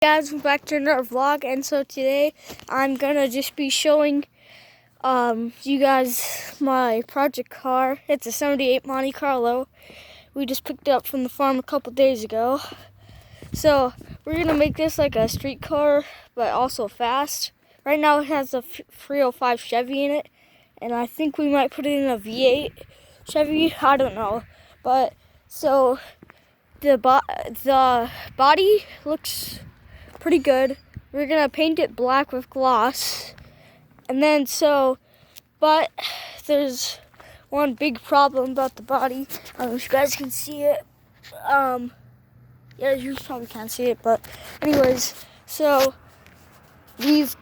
Guys, we're back to another vlog, and so today I'm gonna just be showing you guys my project car. It's a 78 Monte Carlo. We just picked it up from the farm a couple days ago. So we're gonna make this like a street car, but also fast. Right now it has a 305 Chevy in it, and I think we might put it in a V8 Chevy. I don't know, but so the body looks pretty good. We're gonna paint it black with gloss, and then but there's one big problem about the body. I don't know if you guys can see it. Yeah, you probably can't see it, but anyways, so the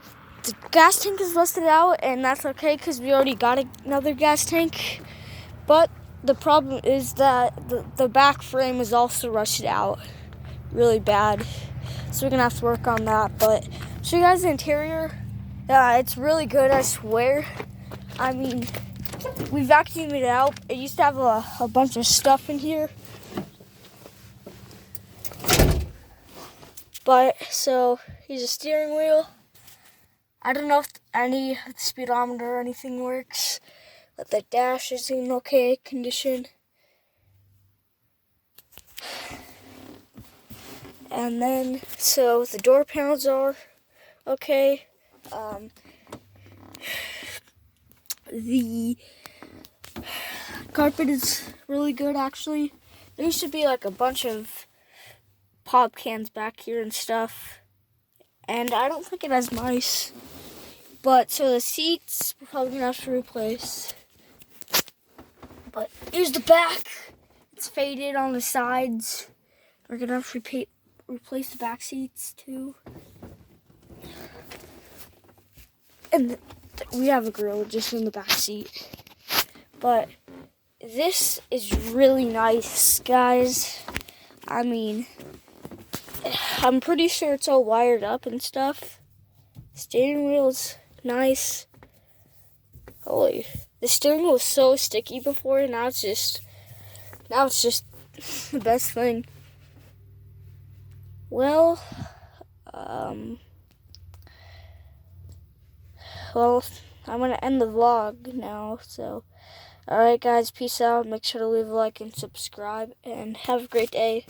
gas tank is rusted out, and that's okay because we already got another gas tank. But the problem is that the back frame is also rusted out really bad. So we're gonna have to work on that. But show you guys the interior. It's really good, I swear. I mean, we vacuumed it out. It used to have a bunch of stuff in here. But so here's a steering wheel. I don't know if any of the speedometer or anything works, but the dash is in okay condition. And then, so the door panels are okay. The carpet is really good, actually. There used to be like a bunch of pop cans back here and stuff, and I don't think it has mice. But so the seats we're probably gonna have to replace. But here's the back. It's faded on the sides. We're gonna have to replace the back seats too. And we have a grill just in the back seat. But this is really nice, guys. I mean, I'm pretty sure it's all wired up and stuff. Steering wheel's nice. Holy, the steering wheel was so sticky before, and now it's just the best thing. Well, I'm going to end the vlog now, so, alright guys, peace out, make sure to leave a like and subscribe, and have a great day.